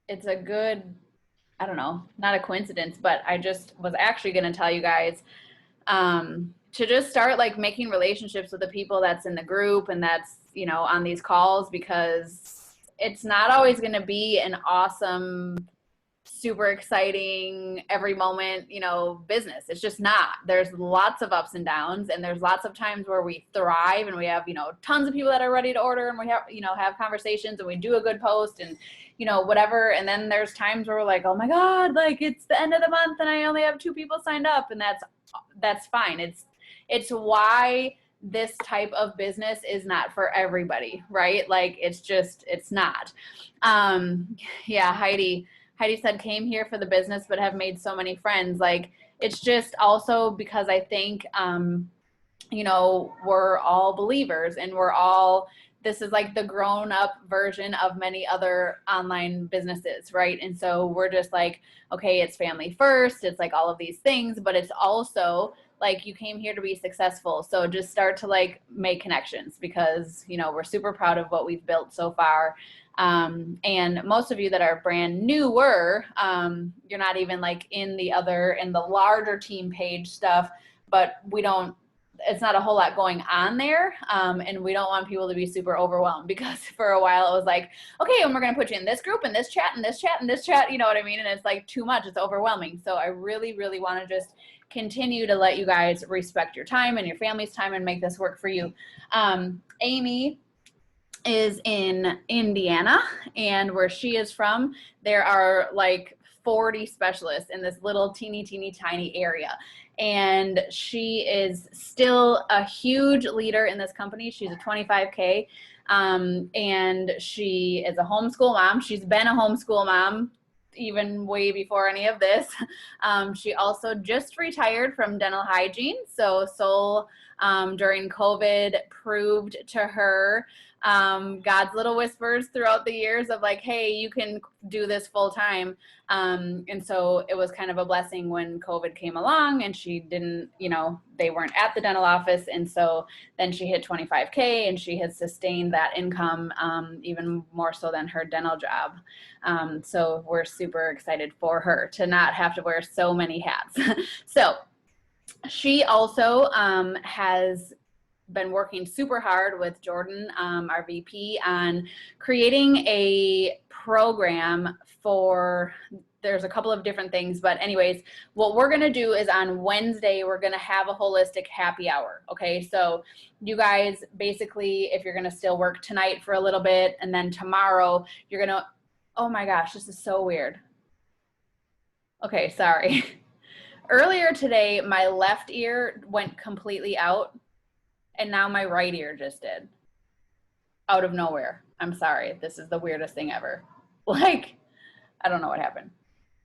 it's a good, I don't know, not a coincidence, but I just was actually going to tell you guys to just start like making relationships with the people that's in the group and that's, on these calls, because it's not always going to be an awesome, super exciting every moment, business. It's just not. There's lots of ups and downs, and there's lots of times where we thrive and we have, tons of people that are ready to order, and we have, have conversations, and we do a good post, and whatever. And then there's times where we're like, oh my God, like it's the end of the month and I only have 2 people signed up, and that's fine. It's why this type of business is not for everybody, right? Like it's not. Yeah, Heidi said, came here for the business, but have made so many friends. Like, it's just also because I think, we're all believers, and this is like the grown up version of many other online businesses, right? And so we're just like, okay, it's family first. It's like all of these things, but it's also like you came here to be successful. So just start to like make connections, because, we're super proud of what we've built so far. And most of you that are brand newer, you're not even like in the larger team page stuff, but it's not a whole lot going on there. And we don't want people to be super overwhelmed, because for a while it was like, okay, and we're going to put you in this group and this chat and this chat and this chat, you know what I mean? And it's like too much, it's overwhelming. So I really, really want to just continue to let you guys respect your time and your family's time and make this work for you. Amy is in Indiana, and where she is from, there are like 40 specialists in this little teeny tiny area. And she is still a huge leader in this company. She's a 25K. And she is a homeschool mom. She's been a homeschool mom even way before any of this. She also just retired from dental hygiene. So Soul, during COVID, proved to her God's little whispers throughout the years of like, hey, you can do this full time. And so it was kind of a blessing when COVID came along and she didn't, they weren't at the dental office. And so then she hit 25K, and she has sustained that income even more so than her dental job. So we're super excited for her to not have to wear so many hats. So she also has been working super hard with Jordan, our VP, on creating a program for, there's a couple of different things, but anyways, what we're going to do is on Wednesday, we're going to have a holistic happy hour. Okay. So you guys, basically, if you're going to still work tonight for a little bit, and then tomorrow you're going to, oh my gosh, this is so weird. Okay. Sorry. Earlier today, my left ear went completely out, and now my right ear just did. Out of nowhere. I'm sorry. This is the weirdest thing ever. Like, I don't know what happened.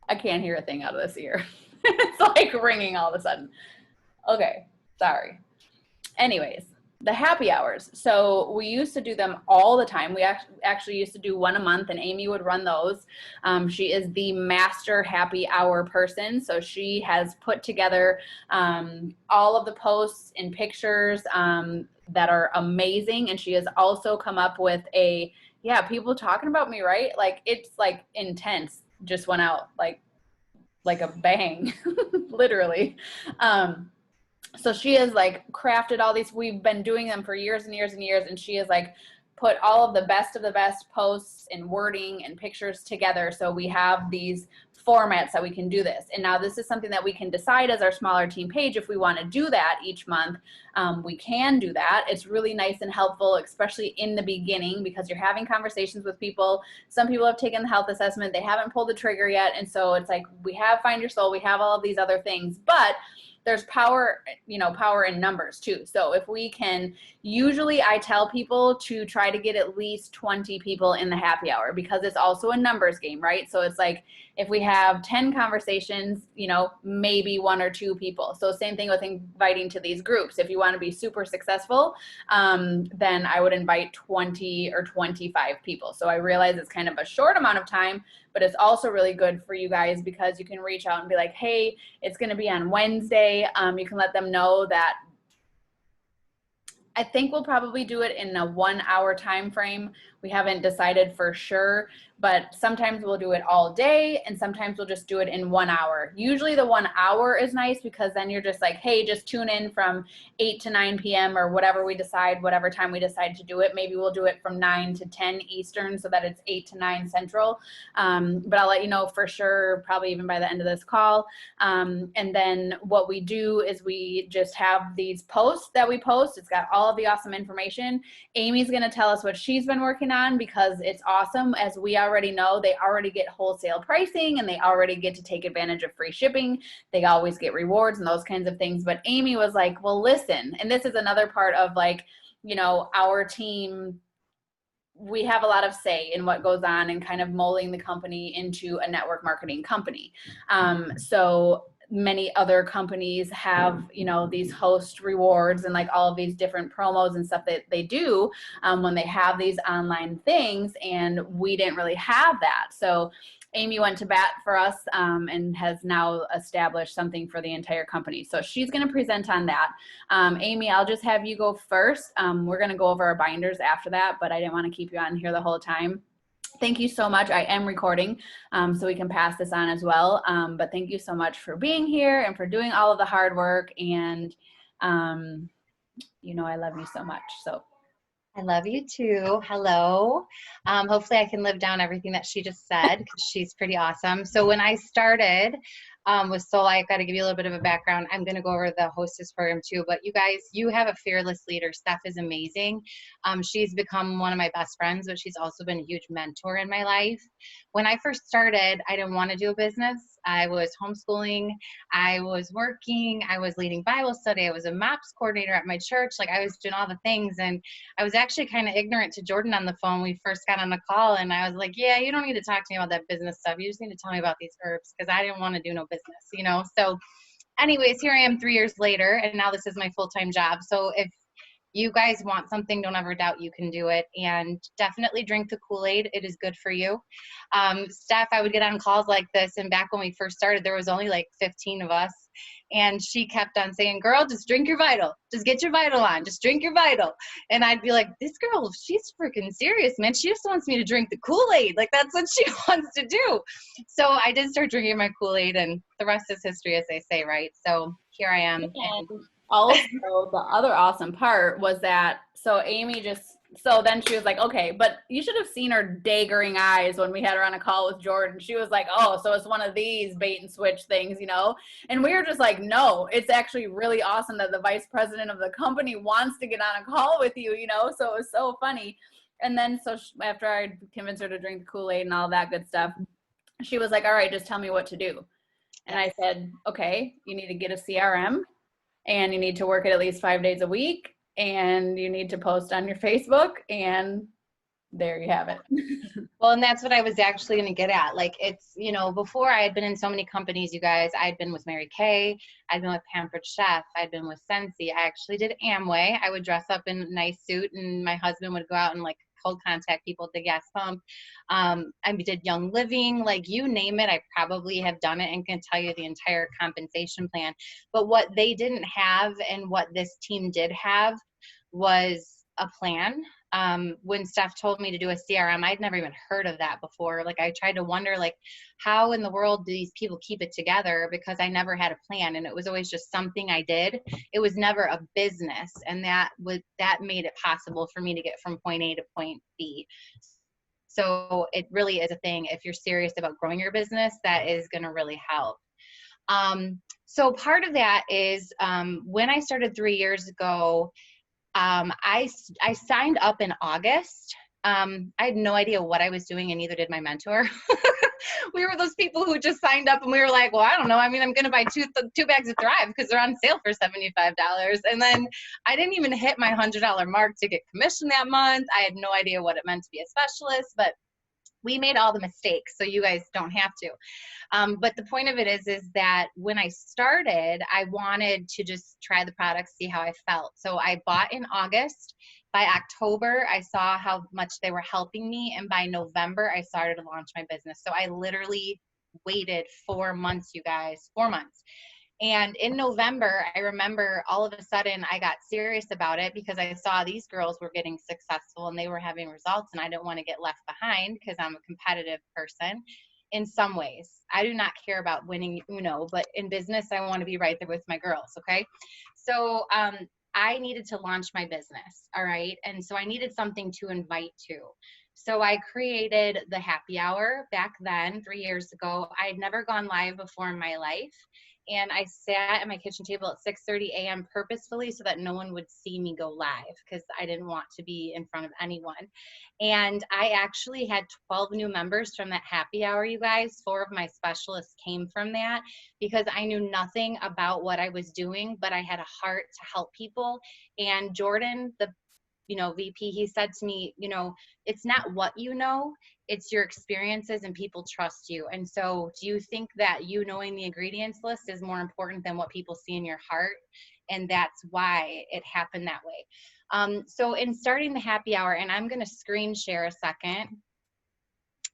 I can't hear a thing out of this ear. It's like ringing all of a sudden. Okay, sorry. Anyways, the happy hours. So we used to do them all the time. We actually used to do one a month, and Amy would run those. She is the master happy hour person. So she has put together all of the posts and pictures that are amazing. And she has also come up with people talking about me, right? Like, it's like intense. Just went out like a bang, literally. So she has like crafted all these, we've been doing them for years and years and years, and she has like put all of the best posts and wording and pictures together. So we have these formats that we can do this. And now this is something that we can decide as our smaller team page. If we want to do that each month, we can do that. It's really nice and helpful, especially in the beginning, because you're having conversations with people. Some people have taken the health assessment, they haven't pulled the trigger yet. And so it's like, we have Find Your Soul, we have all of these other things, but there's power in numbers too. So if we can, usually I tell people to try to get at least 20 people in the happy hour, because it's also a numbers game, right? So it's like, if we have 10 conversations, maybe 1 or 2 people. So same thing with inviting to these groups. If you want to be super successful, then I would invite 20 or 25 people. So I realize it's kind of a short amount of time, but it's also really good for you guys, because you can reach out and be like, hey, it's going to be on Wednesday. You can let them know that I think we'll probably do it in a 1 hour time frame. We haven't decided for sure, but sometimes we'll do it all day and sometimes we'll just do it in 1 hour. Usually the 1 hour is nice because then you're just like, hey, just tune in from 8 to 9 p.m. or whatever we decide, whatever time we decide to do it. Maybe we'll do it from 9 to 10 Eastern so that it's 8 to 9 Central. But I'll let you know for sure, probably even by the end of this call. And then what we do is we just have these posts that we post. It's got all of the awesome information. Amy's going to tell us what she's been working on because it's awesome. As we already know, they already get wholesale pricing and they already get to take advantage of free shipping. They always get rewards and those kinds of things. But Amy was like, well, listen, and this is another part of like, you know, our team, we have a lot of say in what goes on and kind of molding the company into a network marketing company. So many other companies have, you know, these host rewards and like all of these different promos and stuff that they do when they have these online things, and we didn't really have that. So Amy went to bat for us and has now established something for the entire company. So she's going to present on that. Amy, I'll just have you go first. We're going to go over our binders after that, but I didn't want to keep you on here the whole time. Thank you so much. I am recording, so we can pass this on as well. But thank you so much for being here and for doing all of the hard work. And, you know, I love you so much. So. I love you too. Hello. Hopefully I can live down everything that she just said because she's pretty awesome. So when I started with Soul, I got to give you a little bit of a background. I'm going to go over the hostess program too, but you guys, you have a fearless leader. Steph is amazing. She's become one of my best friends, but she's also been a huge mentor in my life. When I first started, I didn't want to do a business. I was homeschooling. I was working. I was leading Bible study. I was a MOPS coordinator at my church. Like I was doing all the things. And I was actually kind of ignorant to Jordan on the phone. We first got on the call and I was like, yeah, you don't need to talk to me about that business stuff. You just need to tell me about these herbs because I didn't want to do no business, you know? So anyways, here I am 3 years later and now this is my full-time job. So if you guys want something, don't ever doubt you can do it. And definitely drink the Kool-Aid. It is good for you. Steph, I would get on calls like this. And back when we first started, there was only like 15 of us. And she kept on saying, girl, just drink your Vital. Just get your Vital on. Just drink your Vital. And I'd be like, this girl, she's freaking serious, man. She just wants me to drink the Kool-Aid. Like, that's what she wants to do. So I did start drinking my Kool-Aid, and the rest is history, as they say, right? So here I am. Also, the other awesome part was that, so Amy just, so then she was like, okay, but you should have seen her daggering eyes when we had her on a call with Jordan. She was like, oh, so it's one of these bait and switch things, you know? And we were just like, no, it's actually really awesome that the vice president of the company wants to get on a call with you, you know? So it was so funny. And then, so after I convinced her to drink the Kool-Aid and all that good stuff, she was like, all right, just tell me what to do. And I said, okay, you need to get a CRM. And you need to work it at least 5 days a week, and you need to post on your Facebook, and there you have it. Well, and that's what I was actually going to get at. Like, it's, you know, before I had been in so many companies, you guys, I'd been with Mary Kay, I'd been with Pampered Chef, I'd been with Scentsy. I actually did Amway. I would dress up in a nice suit, and my husband would go out and like cold contact people at the gas pump. I did Young Living, like you name it, I probably have done it and can tell you the entire compensation plan. But what they didn't have and what this team did have was a plan. When Steph told me to do a CRM, I'd never even heard of that before. Like I tried to wonder, like, how in the world do these people keep it together? Because I never had a plan, and it was always just something I did. It was never a business, and that made it possible for me to get from point A to point B. So it really is a thing. If you're serious about growing your business, that is going to really help. So part of that is when I started 3 years ago, I signed up in August. I had no idea what I was doing, and neither did my mentor. We were those people who just signed up and we were like, well, I don't know. I mean, I'm going to buy two bags of Thrive because they're on sale for $75. And then I didn't even hit my $100 mark to get commission that month. I had no idea what it meant to be a specialist, but we made all the mistakes, so you guys don't have to. But the point of it is that when I started, I wanted to just try the products, see how I felt. So I bought in August. By October, I saw how much they were helping me. And by November, I started to launch my business. So I literally waited 4 months, you guys, 4 months. And in November, I remember all of a sudden I got serious about it because I saw these girls were getting successful and they were having results, and I didn't want to get left behind because I'm a competitive person in some ways. I do not care about winning Uno, but in business, I want to be right there with my girls. Okay. So, I needed to launch my business. All right. And so I needed something to invite to. So I created the happy hour back then, 3 years ago. I had never gone live before in my life. And I sat at my kitchen table at 6:30 a.m. purposefully so that no one would see me go live because I didn't want to be in front of anyone. And I actually had 12 new members from that happy hour, you guys. 4 of my specialists came from that because I knew nothing about what I was doing, but I had a heart to help people. And Jordan, the VP, he said to me, it's not what you know, it's your experiences and people trust you. And so do you think that you knowing the ingredients list is more important than what people see in your heart? And that's why it happened that way. So in starting the happy hour, and I'm going to screen share a second,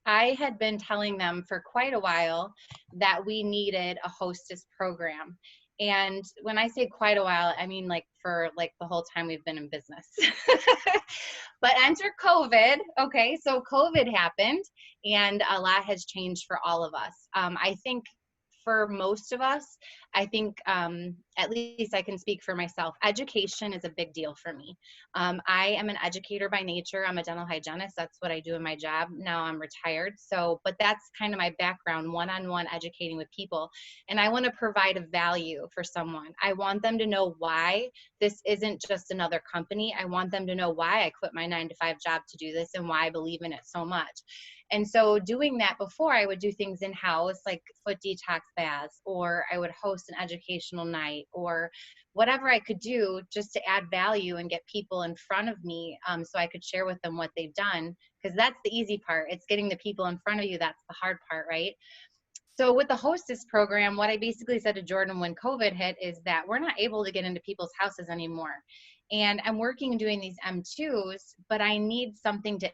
I had been telling them for quite a while that we needed a hostess program. And when I say quite a while, I mean like for like the whole time we've been in business. But enter COVID. Okay, so COVID happened and a lot has changed for all of us. I think for most of us, I think at least I can speak for myself, education is a big deal for me. I am an educator by nature. I'm a dental hygienist. That's what I do in my job. Now I'm retired. So, but that's kind of my background, one-on-one educating with people. And I want to provide a value for someone. I want them to know why this isn't just another company. I want them to know why I quit my 9-to-5 job to do this and why I believe in it so much. And so doing that before, I would do things in-house like foot detox baths, or I would host an educational night, or whatever I could do just to add value and get people in front of me so I could share with them what they've done. Because that's the easy part. It's getting the people in front of you. That's the hard part, right? So with the hostess program, what I basically said to Jordan when COVID hit is that we're not able to get into people's houses anymore. And I'm working doing these M2s, but I need something to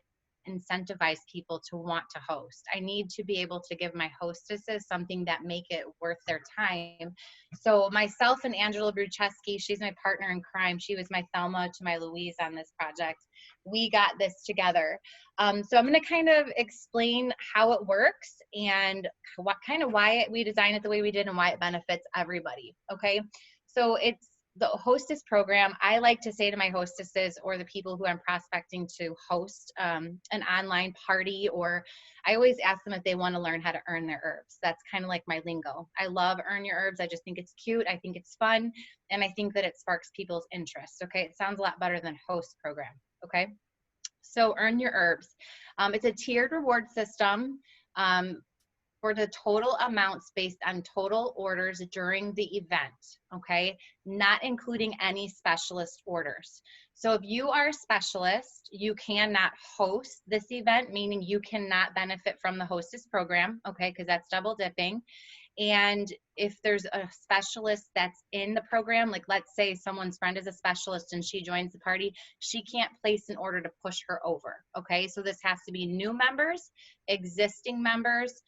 incentivize people to want to host. I need to be able to give my hostesses something that make it worth their time. So myself and Angela Brucheski, she's my partner in crime. She was my Thelma to my Louise on this project. We got this together. So I'm going to kind of explain how it works and what kind of why we designed it the way we did and why it benefits everybody. Okay. So it's the hostess program. I like to say to my hostesses or the people who I'm prospecting to host an online party, or I always ask them if they want to learn how to earn their herbs. That's kind of like my lingo. I love earn your herbs. I just think it's cute. I think it's fun. And I think that it sparks people's interest. Okay. It sounds a lot better than host program. Okay. So earn your herbs. It's a tiered reward system for the total amounts based on total orders during the event, okay? Not including any specialist orders. So if you are a specialist, you cannot host this event, meaning you cannot benefit from the hostess program, okay? Because that's double dipping. And if there's a specialist that's in the program, like let's say someone's friend is a specialist and she joins the party, she can't place an order to push her over, okay? So this has to be new members, existing members,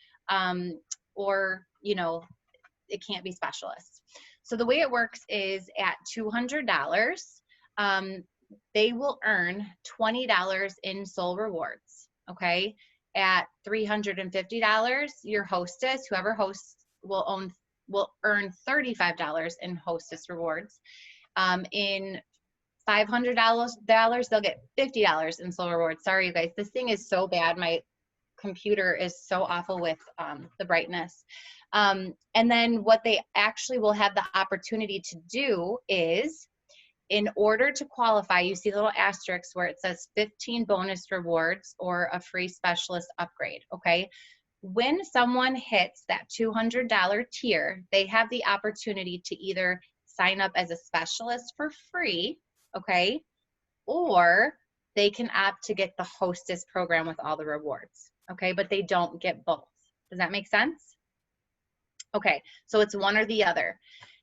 or, it can't be specialists. So the way it works is at $200, they will earn $20 in soul rewards, okay? At $350, your hostess, whoever hosts, will earn $35 in hostess rewards. In $500, they'll get $50 in soul rewards. Sorry, you guys, this thing is so bad. My computer is so awful with the brightness. And then what they actually will have the opportunity to do is, in order to qualify, you see little asterisks where it says 15 bonus rewards or a free specialist upgrade, okay? When someone hits that $200 tier, they have the opportunity to either sign up as a specialist for free, okay? Or they can opt to get the hostess program with all the rewards, okay? But they don't get both. Does that make sense? Okay, so it's one or the other.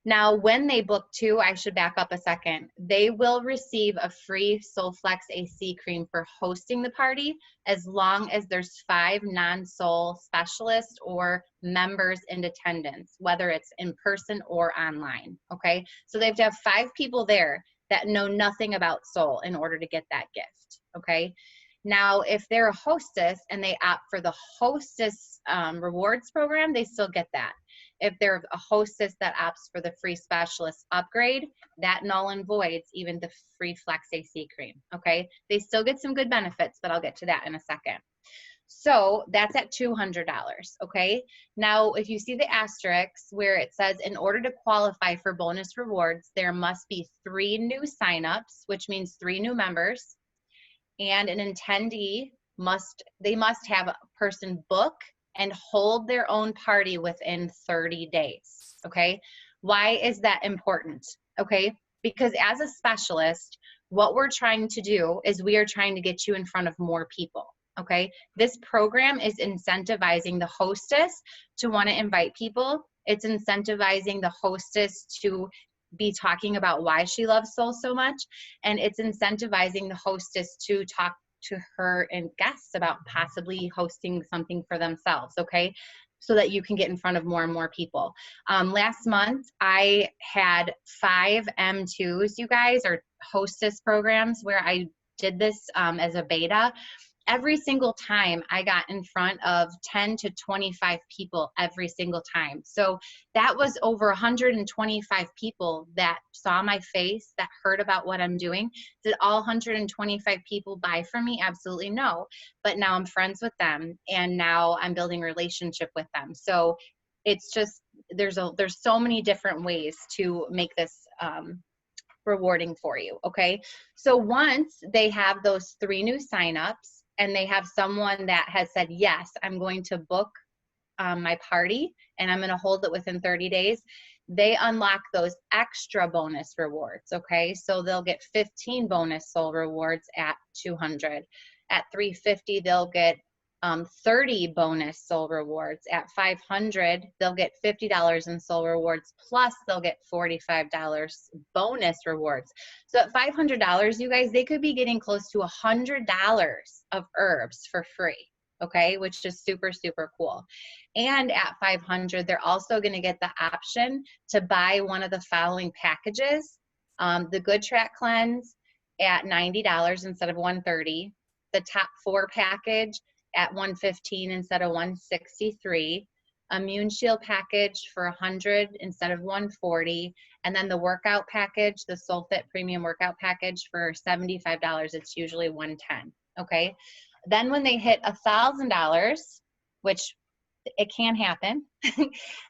Now, when they book too, I should back up a second. They will receive a free SoulFlex AC cream for hosting the party, as long as there's 5 non-soul specialists or members in attendance, whether it's in person or online, okay? So they have to have 5 people there that know nothing about soul in order to get that gift, okay? Now, if they're a hostess and they opt for the hostess rewards program, they still get that. If they're a hostess that opts for the free specialist upgrade, that null and voids even the free Flex AC cream, okay? They still get some good benefits, but I'll get to that in a second. So that's at $200, okay? Now, if you see the asterisk where it says, in order to qualify for bonus rewards, there must be 3 new signups, which means 3 new members, and an attendee must have a person book and hold their own party within 30 days, okay? Why is that important, okay? Because as a specialist, what we're trying to do is we are trying to get you in front of more people, okay? This program is incentivizing the hostess to want to invite people. It's incentivizing the hostess to be talking about why she loves soul so much, and it's incentivizing the hostess to talk to her and guests about possibly hosting something for themselves, okay? So that you can get in front of more and more people. Last month, I had 5 M2s, you guys, or hostess programs where I did this as a beta. Every single time I got in front of 10 to 25 people every single time. So that was over 125 people that saw my face, that heard about what I'm doing. Did all 125 people buy from me? Absolutely no. But now I'm friends with them, and now I'm building a relationship with them. So it's just, there's so many different ways to make this rewarding for you, okay? So once they have those 3 new signups, and they have someone that has said, yes, I'm going to book my party and I'm going to hold it within 30 days, they unlock those extra bonus rewards, okay? So they'll get 15 bonus soul rewards at $200. At $350, they'll get 30 bonus soul rewards. At $500, they'll get $50 in soul rewards, plus they'll get $45 bonus rewards. So at $500, you guys, they could be getting close to $100 of herbs for free, okay, which is super, super cool. And at $500, they're also going to get the option to buy one of the following packages: the Good Track Cleanse at $90 instead of $130, the Top 4 package at $115 instead of $163, Immune Shield package for $100 instead of $140, and then the workout package, the SoulFit Premium Workout Package for $75. It's usually $110. Okay. Then when they hit $1,000, which it can happen,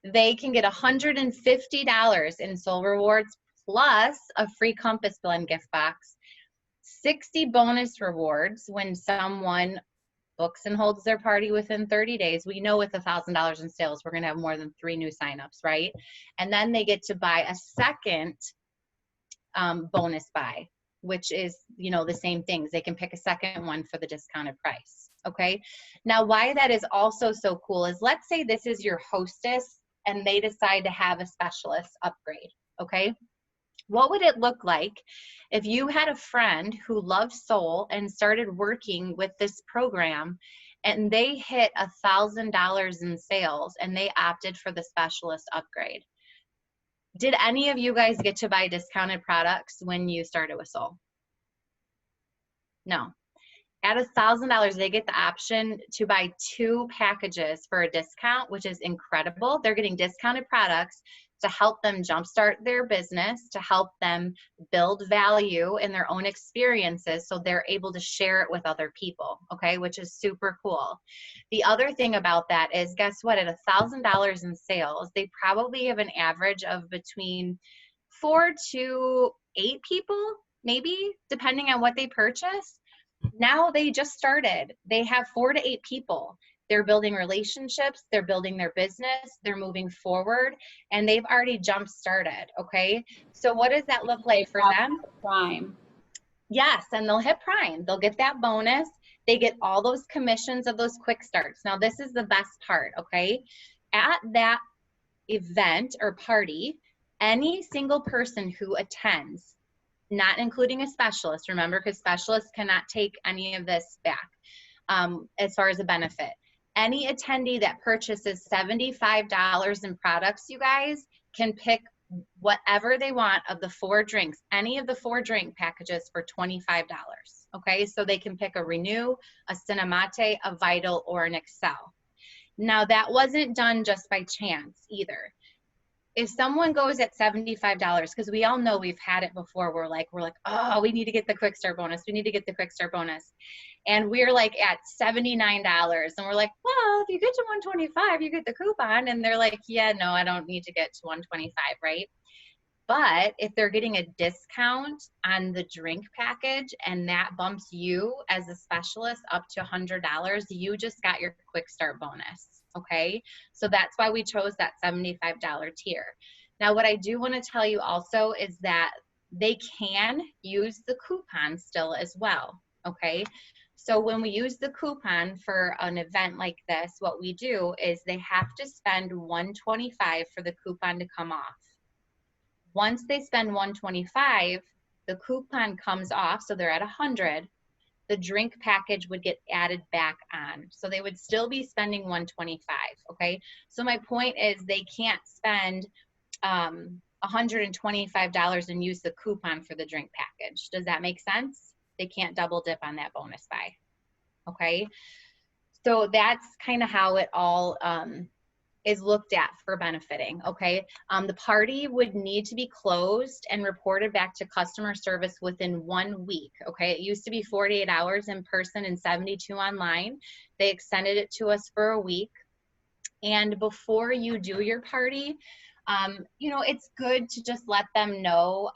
they can get $150 in soul rewards plus a free Compass Blend gift box, 60 bonus rewards when someone books and holds their party within 30 days. We know with $1,000 in sales, we're going to have more than 3 new signups, right? And then they get to buy a second bonus buy, which is, you know, the same things. They can pick a second one for the discounted price. Okay. Now, why that is also so cool is, let's say this is your hostess and they decide to have a specialist upgrade. Okay. What would it look like if you had a friend who loves soul and started working with this program and they hit $1,000 in sales and they opted for the specialist upgrade? Did any of you guys get to buy discounted products when you started with Soul? No. At $1,000, they get the option to buy 2 packages for a discount, which is incredible. They're getting discounted products to help them jumpstart their business, to help them build value in their own experiences so they're able to share it with other people, okay, which is super cool. The other thing about that is, guess what? At $1,000 in sales, they probably have an average of between 4 to 8 people, maybe, depending on what they purchase. Now they just started. They have 4 to 8 people. They're building relationships, they're building their business, they're moving forward, and they've already jump started, okay? So what does that look like for them? Prime. Yes, and they'll hit Prime. They'll get that bonus. They get all those commissions of those quick starts. Now this is the best part, okay? At that event or party, Any single person who attends, not including a specialist, remember, because specialists cannot take any of this back as far as a benefit. Any attendee that purchases $75 in products, you guys, can pick whatever they want of the 4 drinks, any of the 4 drink packages for $25. Okay, so they can pick a Renew, a Cinemate, a Vital, or an Excel. Now that wasn't done just by chance either. If someone goes at $75, because we all know we've had it before, we're like, oh, we need to get the quick start bonus. We need to get the quick start bonus. And we're like at $79. And we're like, well, if you get to 125, you get the coupon. And they're like, yeah, no, I don't need to get to 125, right? But if they're getting a discount on the drink package and that bumps you as a specialist up to $100, you just got your quick start bonus. Okay, so that's why we chose that $75 tier. Now, what I do want to tell you also is that they can use the coupon still as well. Okay, so when we use the coupon for an event like this, what we do is they have to spend $125 for the coupon to come off. Once they spend $125, the coupon comes off, so they're at $100. The drink package would get added back on. So they would still be spending $125, okay? So my point is they can't spend $125 and use the coupon for the drink package. Does that make sense? They can't double dip on that bonus buy, okay? So that's kind of how it all is looked at for benefiting, okay? The party would need to be closed and reported back to customer service within 1 week, okay? It used to be 48 hours in person and 72 online. They extended it to us for a week. And before you do your party, you know, it's good to just let them know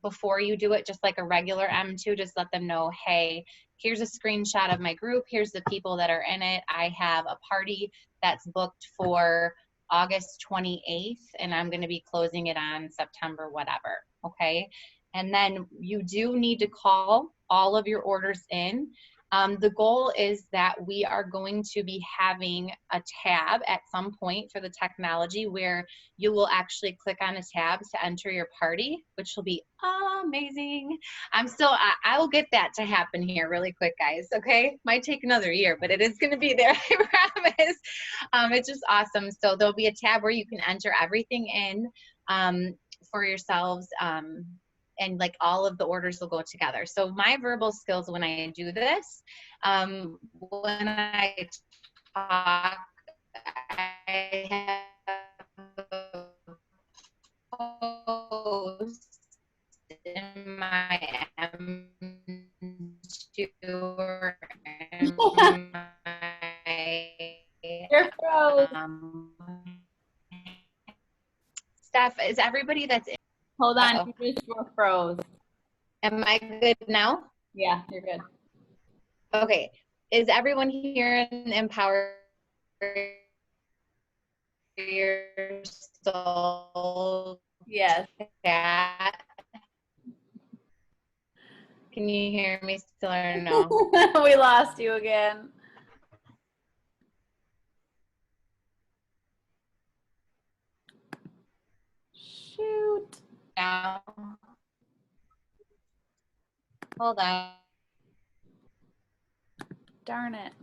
before you do it, just like a regular M2, just let them know, hey, here's a screenshot of my group. Here's the people that are in it. I have a party that's booked for August 28th, and I'm going to be closing it on September whatever, okay? And then you do need to call all of your orders in. The goal is that we are going to be having a tab at some point for the technology where you will actually click on a tab to enter your party, which will be amazing. I will get that to happen here really quick, guys, okay? Might take another year, but it is going to be there, I promise. It's just awesome. So there'll be a tab where you can enter everything in for yourselves. And like all of the orders will go together. So my verbal skills when I do this, when I talk, I have post in my M2 and my You're froze. Steph, is everybody that's in? Hold on, you just were froze. Am I good now? Yeah, you're good. Okay. Is everyone here in Empower Your Soul Yes. chat? Can you hear me still or no? We lost you again. Shoot. Now? Hold on. Darn it.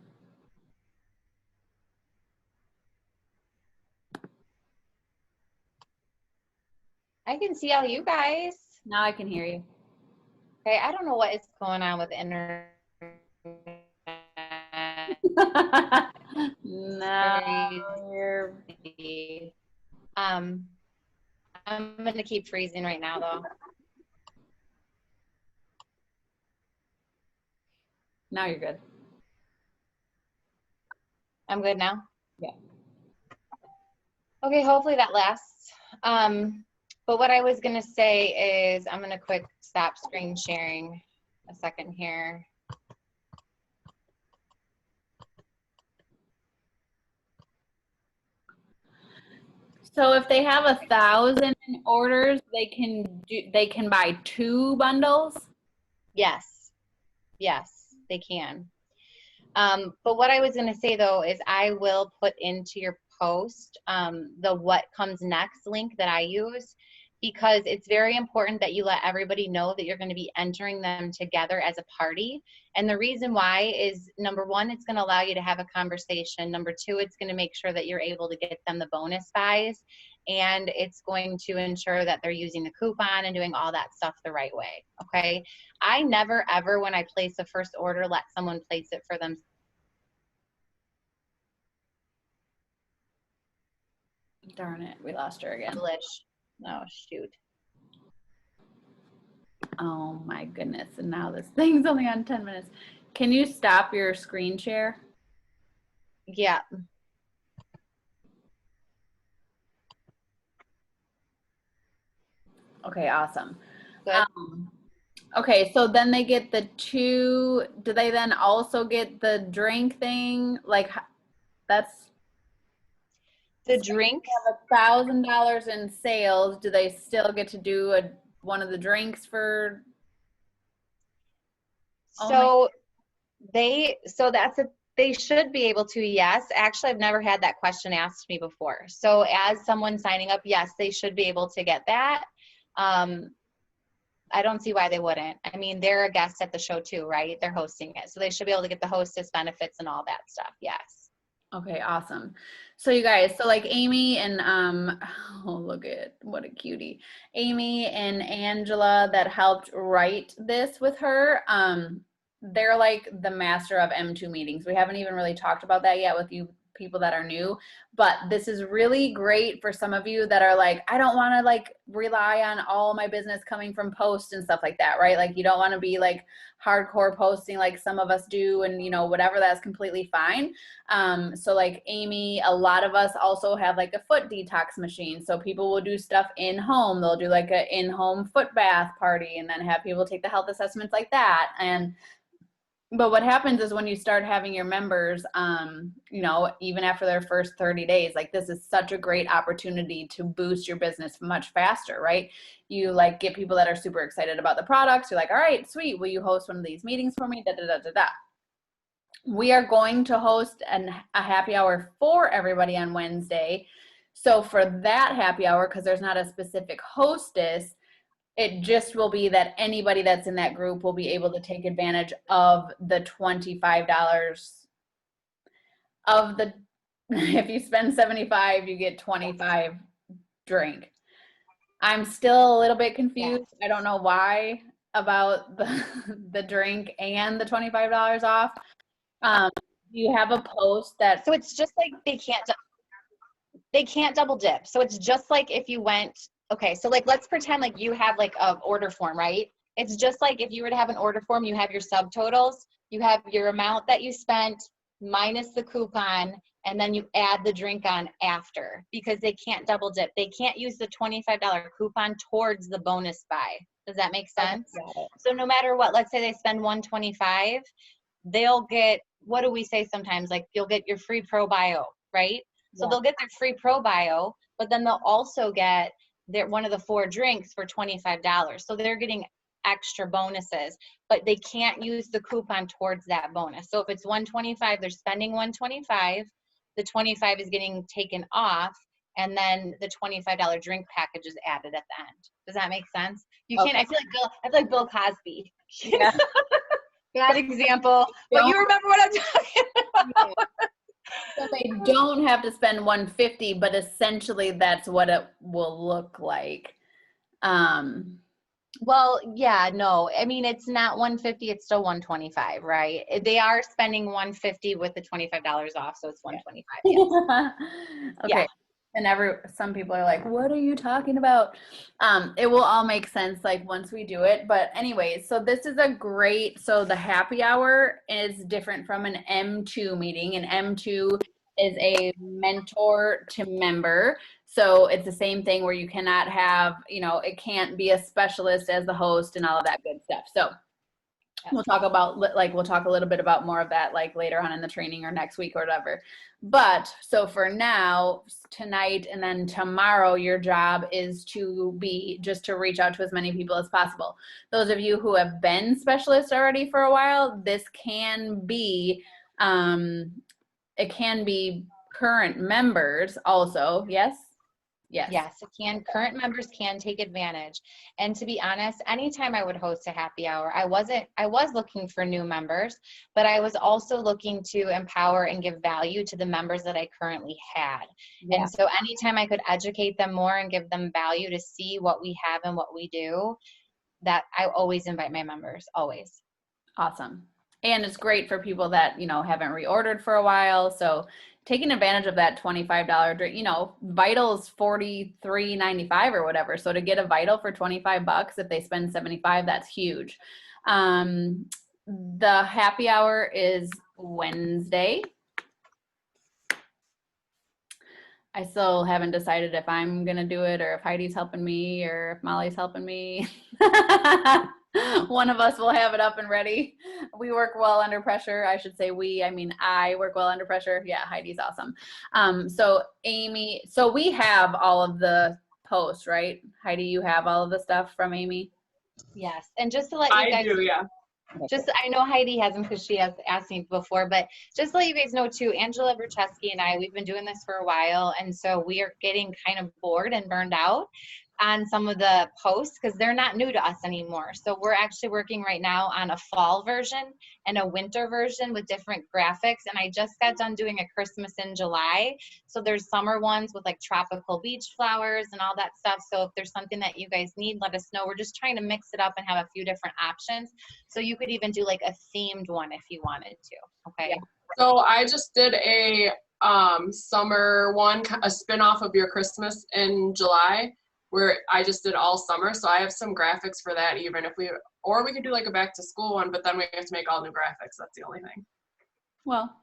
I can see all you guys. Now I can hear you. Okay, I don't know what is going on with internet. No, you're... I'm gonna keep freezing right now though. Now you're good. I'm good now? Yeah. Okay, hopefully that lasts. But what I was gonna say is I'm gonna quick stop screen sharing a second here. So if they have 1,000 orders, they can buy 2 bundles? Yes, yes, they can. But what I was gonna say though is I will put into your post the what comes next link that I use, because it's very important that you let everybody know that you're going to be entering them together as a party. And the reason why is, number one, it's going to allow you to have a conversation. Number two, it's going to make sure that you're able to get them the bonus buys. And it's going to ensure that they're using the coupon and doing all that stuff the right way. Okay. I never, ever, when I place a first order, let someone place it for them. Darn it, we lost her again. Oh, shoot. Oh my goodness, and now this thing's only on 10 minutes. Can you stop your screen share? Yeah. Okay, awesome. Good. Okay, so then they get the two, do they then also get the drink thing? Like, that's The drinks. $1,000 in sales. Do they still get to do one of the drinks for? So they should be able to, yes. Actually, I've never had that question asked me before. So as someone signing up, yes, they should be able to get that. I don't see why they wouldn't. I mean, they're a guest at the show too, right? They're hosting it. So they should be able to get the hostess benefits and all that stuff. Yes. Okay, awesome. So you guys, so like Amy and oh, look at what a cutie. Amy and Angela that helped write this with her, they're like the master of M2 meetings. We haven't even really talked about that yet with you people that are new, but this is really great for some of you that are like, I don't want to like rely on all my business coming from posts and stuff like that, right? Like you don't want to be like hardcore posting like some of us do, and you know, whatever, that's completely fine. So like Amy, a lot of us also have like a foot detox machine. So people will do stuff in home. They'll do like an in-home foot bath party and then have people take the health assessments like that. But what happens is when you start having your members, you know, even after their first 30 days, like this is such a great opportunity to boost your business much faster, right? You like get people that are super excited about the products. You're like, all right, sweet. Will you host one of these meetings for me? Da, da, da, da, da. We are going to host a happy hour for everybody on Wednesday. So for that happy hour, because there's not a specific hostess, it just will be that anybody that's in that group will be able to take advantage of the $25 of the, if you spend 75, you get 25 drink. I'm still a little bit confused. I don't know why about the drink and the $25 off. Do you have a post that? So it's just like they can't double dip. So it's just like if you went, okay, so like let's pretend like you have like a order form, right? It's just like if you were to have an order form, you have your subtotals, you have your amount that you spent minus the coupon, and then you add the drink on after, because they can't double dip. They can't use the $25 coupon towards the bonus buy. Does that make sense? So no matter what, let's say they spend $125, they'll get, what do we say sometimes? Like you'll get your free pro bio, right? So they'll get their free pro bio, but then they'll also get one of the 4 drinks for $25. So they're getting extra bonuses, but they can't use the coupon towards that bonus. So if it's $125, they're spending $125, the 25 is getting taken off, and then the $25 drink package is added at the end. Does that make sense? You can't, I feel like Bill Cosby. Yeah. Bad example, but you remember what I'm talking about. So they don't have to spend $150, but essentially that's what it will look like. Well, yeah, no, I mean, it's not $150, it's still $125, right? They are spending $150 with the $25 off, so it's $125. Yes. Okay. Yeah. And some people are like, what are you talking about? It will all make sense like once we do it. But anyways, so this is so the happy hour is different from an M2 meeting. An M2 is a mentor to member. So it's the same thing where you cannot have, you know, it can't be a specialist as the host and all of that good stuff. So we'll talk a little bit about more of that like later on in the training or next week or whatever. But so for now, tonight and then tomorrow, your job is to reach out to as many people as possible. Those of you who have been specialists already for a while, this can be, it can be current members also. Yes. Yes. Yes, it can. Current members can take advantage. And to be honest, anytime I would host a happy hour, I was looking for new members, but I was also looking to empower and give value to the members that I currently had. Yeah. And so anytime I could educate them more and give them value to see what we have and what we do, that I always invite my members, always. Awesome. And it's great for people that, you know, haven't reordered for a while. So taking advantage of that $25 drink, you know, Vital's $43.95 or whatever. So to get a Vital for $25 if they spend $75, that's huge. The happy hour is Wednesday. I still haven't decided if I'm going to do it or if Heidi's helping me or if Molly's helping me. One of us will have it up and ready. We work well under pressure. I should say we, I mean, I work well under pressure. Yeah, Heidi's awesome. So Amy, so we have all of the posts, right? Heidi, you have all of the stuff from Amy? Yes. And just to let you guys, I do, yeah. just, I know Heidi hasn't because she has asked me before, but just to let you guys know too, Angela Bercheski and I, we've been doing this for a while. And so we are getting kind of bored and burned out on some of the posts because they're not new to us anymore. So we're actually working right now on a fall version and a winter version with different graphics. And I just got done doing a Christmas in July. So there's summer ones with like tropical beach flowers and all that stuff. So if there's something that you guys need, let us know. We're just trying to mix it up and have a few different options. So you could even do like a themed one if you wanted to. Okay. Yeah. So I just did a summer one, a spin-off of your Christmas in July, where I just did all summer. So I have some graphics for that, even if we, or we could do like a back to school one, but then we have to make all new graphics. That's the only thing. Well,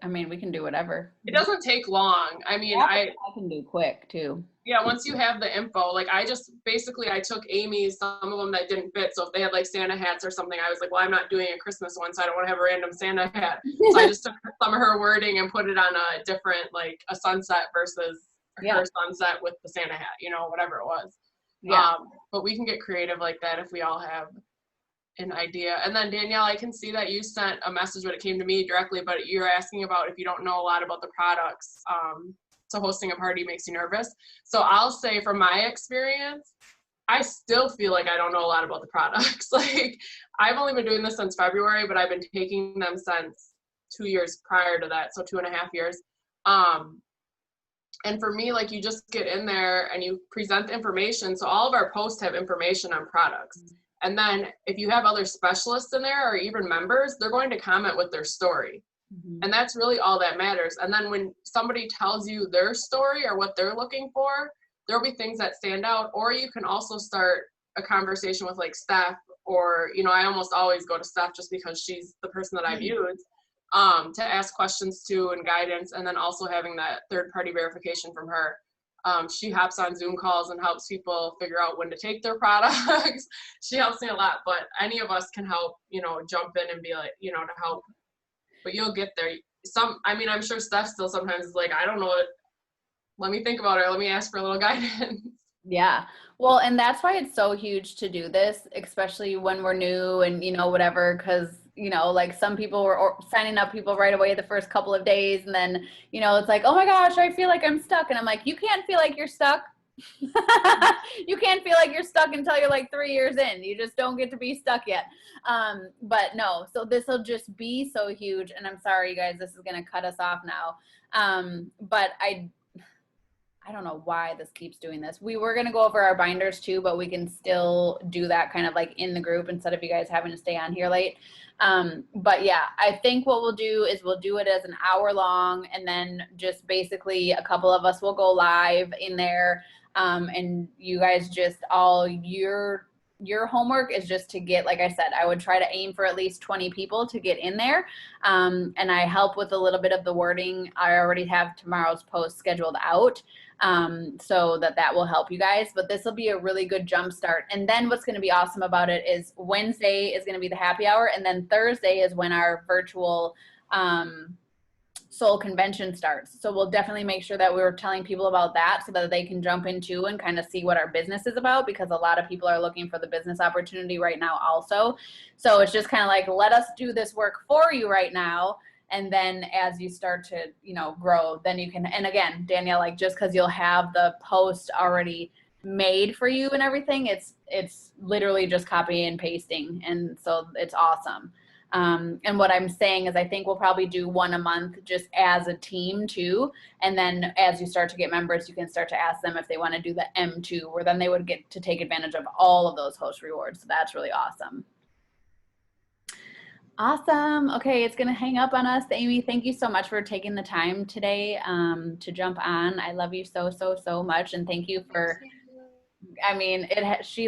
I mean, we can do whatever. It doesn't take long. I mean, I can do quick too. yeah, once you have the info, like I just, basically I took Amy's, some of them that didn't fit. So if they had like Santa hats or something, I was like, well, I'm not doing a Christmas one, so I don't want to have a random Santa hat. So I just took some of her wording and put it on a different, like a sunset versus her sunset with the Santa hat, you know, whatever it was. Yeah. But we can get creative like that if we all have an idea. And then Danielle, I can see that you sent a message when it came to me directly, but you're asking about if you don't know a lot about the products, so hosting a party makes you nervous. So I'll say from my experience, I still feel like I don't know a lot about the products. Like I've only been doing this since February, but I've been taking them since 2 years prior to that. So 2.5 years. And for me, like you just get in there and you present information. So all of our posts have information on products. And then if you have other specialists in there or even members, they're going to comment with their story. Mm-hmm. And that's really all that matters. And then when somebody tells you their story or what they're looking for, there'll be things that stand out. Or you can also start a conversation with like Steph, or, you know, I almost always go to Steph just because she's the person that I've used. To ask questions to and guidance, and then also having that third-party verification from her. She hops on Zoom calls and helps people figure out when to take their products. She helps me a lot, but any of us can help, you know, jump in and be like, you know, to help. But you'll get there. I mean, I'm sure Steph still sometimes is like, I don't know what, let me think about it. Let me ask for a little guidance. Yeah. Well, and that's why it's so huge to do this, especially when we're new and, you know, whatever, because, you know, like some people were signing up people right away the first couple of days. And then, you know, it's like, oh my gosh, I feel like I'm stuck. And I'm like, you can't feel like you're stuck. You can't feel like you're stuck until you're like 3 years in. You just don't get to be stuck yet. But no, so this will just be so huge. And I'm sorry, you guys, this is going to cut us off now. But I don't know why this keeps doing this. We were going to go over our binders too, but we can still do that kind of like in the group instead of you guys having to stay on here late. But yeah, I think what we'll do is we'll do it as an hour long, and then just basically a couple of us will go live in there. And you guys just all your homework is just to get, like I said, I would try to aim for at least 20 people to get in there. And I help with a little bit of the wording. I already have tomorrow's post scheduled out, so that will help you guys. But this will be a really good jump start. And then what's going to be awesome about it is Wednesday is going to be the happy hour. And then Thursday is when our virtual Soul Convention starts. So we'll definitely make sure that we're telling people about that so that they can jump into and kind of see what our business is about, because a lot of people are looking for the business opportunity right now also. So it's just kind of like, let us do this work for you right now. And then as you start to, grow, then you can, and again, Danielle, like just because you'll have the post already made for you and everything, it's literally just copying and pasting. And so it's awesome. And what I'm saying is I think we'll probably do one a month just as a team too. And then as you start to get members, you can start to ask them if they want to do the M2, where then they would get to take advantage of all of those host rewards. So that's really awesome. Awesome. Okay, it's going to hang up on us. Amy, thank you so much for taking the time today to jump on. I love you so, so, so much. And thank you for, I mean, she